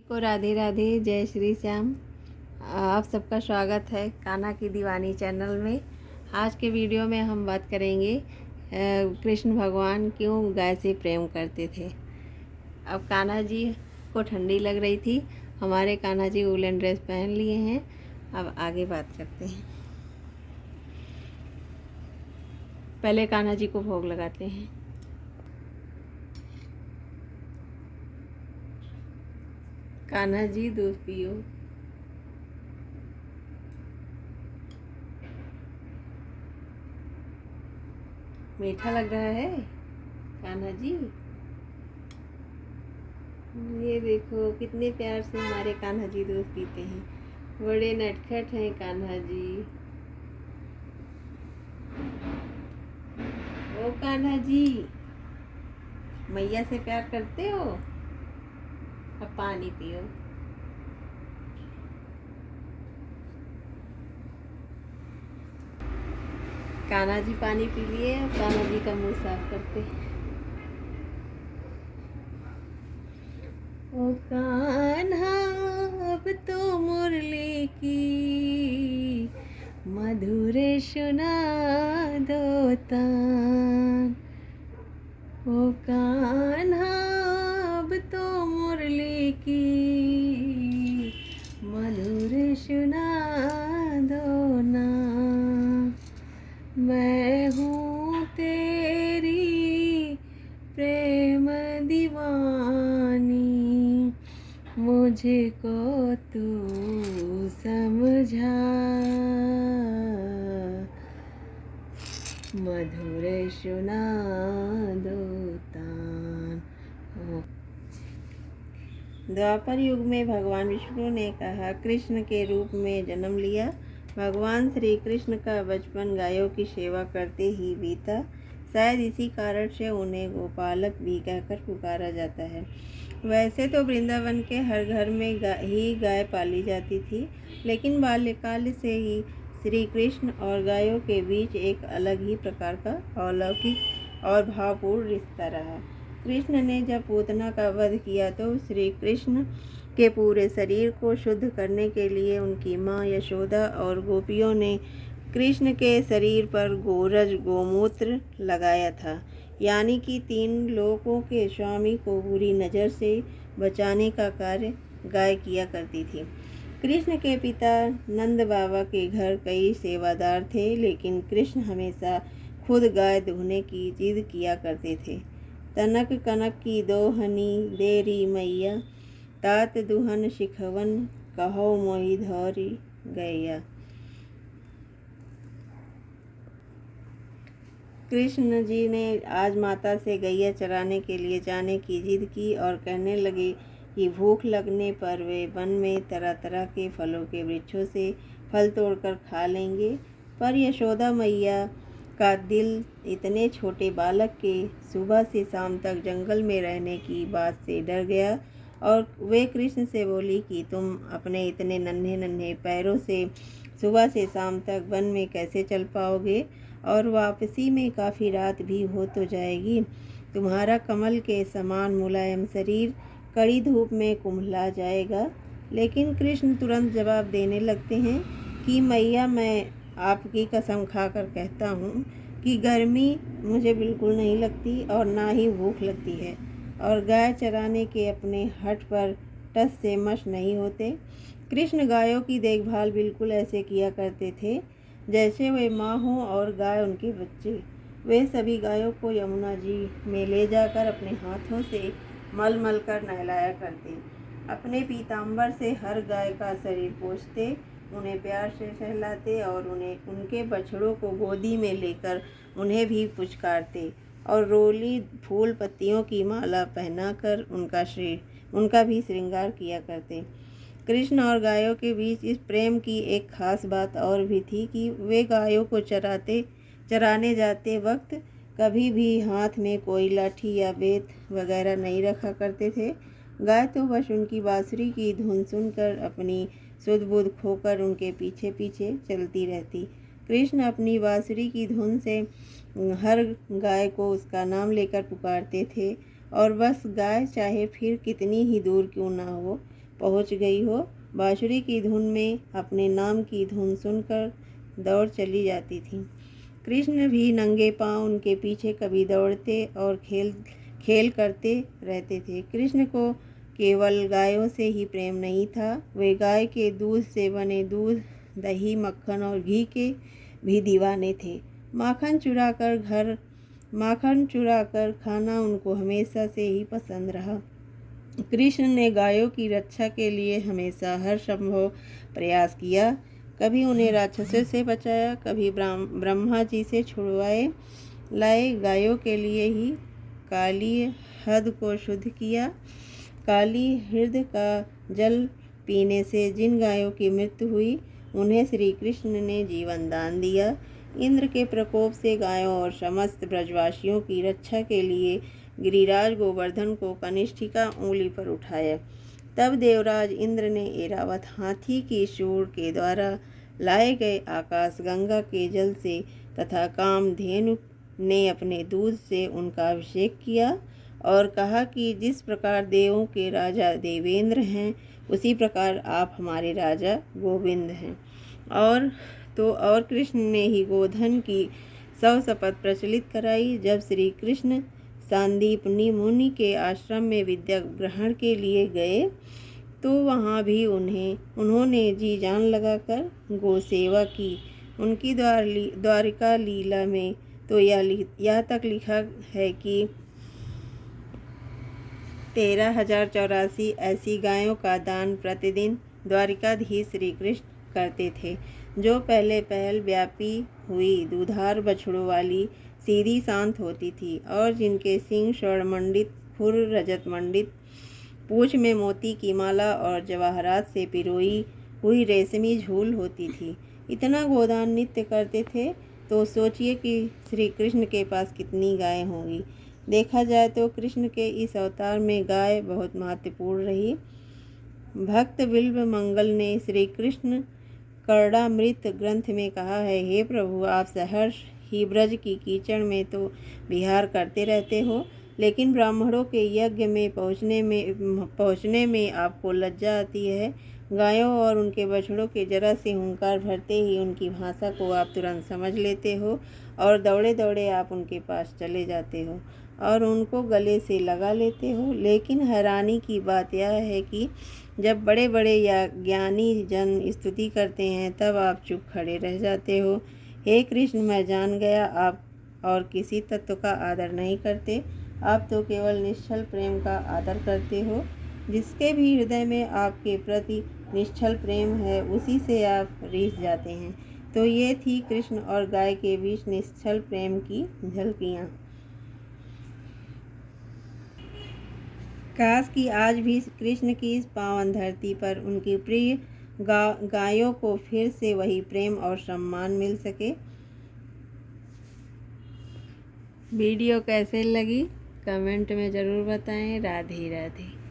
को राधे राधे, जय श्री श्याम। आप सबका स्वागत है कान्हा की दीवानी चैनल में। आज के वीडियो में हम बात करेंगे कृष्ण भगवान क्यों गाय से प्रेम करते थे। अब कान्हा जी को ठंडी लग रही थी, हमारे कान्हा जी वूलन ड्रेस पहन लिए हैं। अब आगे बात करते हैं। पहले कान्हा जी को भोग लगाते हैं। कान्हा जी दूध पियो। मीठा लग रहा है कान्हा जी। ये देखो कितने प्यार से हमारे कान्हा जी दूध पीते हैं। बड़े नटखट हैं कान्हा जी। ओ कान्हा जी, मैया से प्यार करते हो? अब पानी पियो। कान्हा जी पानी पी लिए। अब कान्हा जी का मुंह साफ करते हैं। ओ कान्हा अब तो मुरली की मधुर सुना दो तान। ओ कान्हा अब तो मुरली की मधुर सुना दो ना। मैं हूँ तेरी प्रेम दीवानी, मुझको तू समझा। मधुर सुना दो तान। द्वापर युग में भगवान विष्णु ने कहा कृष्ण के रूप में जन्म लिया। भगवान श्री कृष्ण का बचपन गायों की सेवा करते ही बीता। शायद इसी कारण से उन्हें गोपालक भी कहकर पुकारा जाता है। वैसे तो वृंदावन के हर घर में ही गाय पाली जाती थी, लेकिन बाल्यकाल से ही श्री कृष्ण और गायों के बीच एक अलग ही प्रकार का अलौकिक और भावपूर्ण रिश्ता रहा। कृष्ण ने जब पूतना का वध किया तो श्री कृष्ण के पूरे शरीर को शुद्ध करने के लिए उनकी माँ यशोदा और गोपियों ने कृष्ण के शरीर पर गोरज गोमूत्र लगाया था। यानी कि 3 लोकों के स्वामी को बुरी नज़र से बचाने का कार्य गाय किया करती थी। कृष्ण के पिता नंद बाबा के घर कई सेवादार थे, लेकिन कृष्ण हमेशा खुद गाय दुहने की जिद किया करते थे। तनक कनक की दोहनी देरी मैया, तात दुहन शिखवन कहो मोहि धौरी गैया। कृष्ण जी ने आज माता से गैया चराने के लिए जाने की जिद की और कहने लगे कि भूख लगने पर वे वन में तरह तरह के फलों के वृक्षों से फल तोड़कर खा लेंगे। पर यशोदा मैया का दिल इतने छोटे बालक के सुबह से शाम तक जंगल में रहने की बात से डर गया और वे कृष्ण से बोली कि तुम अपने इतने नन्हे नन्हे पैरों से सुबह से शाम तक वन में कैसे चल पाओगे, और वापसी में काफ़ी रात भी हो तो जाएगी। तुम्हारा कमल के समान मुलायम शरीर कड़ी धूप में कुम्हला जाएगा। लेकिन कृष्ण तुरंत जवाब देने लगते हैं कि मैया, मैं आपकी कसम खाकर कहता हूँ कि गर्मी मुझे बिल्कुल नहीं लगती और ना ही भूख लगती है, और गाय चराने के अपने हट पर टस से मश नहीं होते। कृष्ण गायों की देखभाल बिल्कुल ऐसे किया करते थे जैसे वे माँ हों और गाय उनके बच्चे। वे सभी गायों को यमुना जी में ले जाकर अपने हाथों से मल मल कर नहलाया करते। अपने पीताम्बर से हर गाय का शरीर पोंछते, उन्हें प्यार से सहलाते और उन्हें उनके बछड़ों को गोदी में लेकर उन्हें भी पुचकारते और रोली फूल पत्तियों की माला पहनाकर उनका भी श्रृंगार किया करते। कृष्ण और गायों के बीच इस प्रेम की एक खास बात और भी थी कि वे गायों को चराने जाते वक्त कभी भी हाथ में कोई लाठी या बेत वगैरह नहीं रखा करते थे। गाय तो बस उनकी बांसुरी की धुन सुनकर अपनी सुध बुध खोकर उनके पीछे पीछे चलती रहती। कृष्ण अपनी बांसुरी की धुन से हर गाय को उसका नाम लेकर पुकारते थे, और बस गाय चाहे फिर कितनी ही दूर क्यों ना हो, पहुंच गई हो। बांसुरी की धुन में अपने नाम की धुन सुनकर दौड़ चली जाती थी। कृष्ण भी नंगे पांव उनके पीछे कभी दौड़ते और खेल करते रहते थे। कृष्ण को केवल गायों से ही प्रेम नहीं था, वे गाय के दूध से बने दूध, दही, मक्खन और घी के भी दीवाने थे। माखन चुराकर खाना उनको हमेशा से ही पसंद रहा। कृष्ण ने गायों की रक्षा के लिए हमेशा हर संभव प्रयास किया। कभी उन्हें राक्षसों से बचाया, कभी ब्रह्मा जी से छुड़वाए लाए। गायों के लिए ही काली हृद को शुद्ध किया। काली हृद का जल पीने से जिन गायों की मृत्यु हुई, उन्हें श्री कृष्ण ने जीवन दान दिया। इंद्र के प्रकोप से गायों और समस्त ब्रजवासियों की रक्षा के लिए गिरिराज गोवर्धन को कनिष्ठिका ऊँगली पर उठाया। तब देवराज इंद्र ने ऐरावत हाथी की सूंड के द्वारा लाए गए आकाश गंगा के जल से तथा कामधेनु ने अपने दूध से उनका अभिषेक किया और कहा कि जिस प्रकार देवों के राजा देवेंद्र हैं, उसी प्रकार आप हमारे राजा गोविंद हैं। और कृष्ण ने ही गोधन की सौ शपथ प्रचलित कराई। जब श्री कृष्ण सांदीपनी मुनि के आश्रम में विद्या ग्रहण के लिए गए, तो वहाँ भी उन्होंने जी जान लगाकर गो सेवा की। उनकी द्वारिका लीला में तो यह तक लिखा है कि 13,084 ऐसी गायों का दान प्रतिदिन द्वारिकाधीश श्री कृष्ण करते थे, जो पहल व्यापी हुई दूधार बछड़ों वाली सीधी शांत होती थी और जिनके सिंग स्वर्ण मंडित, खुर रजत मंडित, पूंछ में मोती की माला और जवाहरात से पिरोई हुई रेशमी झूल होती थी। इतना गोदान नित्य करते थे, तो सोचिए कि श्री कृष्ण के पास कितनी गायें होंगी। देखा जाए तो कृष्ण के इस अवतार में गाय बहुत महत्वपूर्ण रही। भक्त बिल्व मंगल ने श्री कृष्ण कर्णामृत ग्रंथ में कहा है, हे प्रभु, आप सहर्ष ही ब्रज की कीचड़ में तो विहार करते रहते हो, लेकिन ब्राह्मणों के यज्ञ में पहुँचने में आपको लज्जा आती है। गायों और उनके बछड़ों के जरा से हुंकार भरते ही उनकी भाषा को आप तुरंत समझ लेते हो और दौड़े दौड़े आप उनके पास चले जाते हो और उनको गले से लगा लेते हो। लेकिन हैरानी की बात यह है कि जब बड़े बड़े या ज्ञानी जन स्तुति करते हैं, तब आप चुप खड़े रह जाते हो। हे कृष्ण, मैं जान गया, आप और किसी तत्व का आदर नहीं करते, आप तो केवल निश्चल प्रेम का आदर करते हो। जिसके भी हृदय में आपके प्रति निश्चल प्रेम है, उसी से आप रीझ जाते हैं। तो ये थी कृष्ण और गाय के बीच निश्चल प्रेम की झलकियाँ। काश कि आज भी कृष्ण की इस पावन धरती पर उनकी प्रिय गायों को फिर से वही प्रेम और सम्मान मिल सके। वीडियो कैसे लगी कमेंट में ज़रूर बताएं। राधे राधे।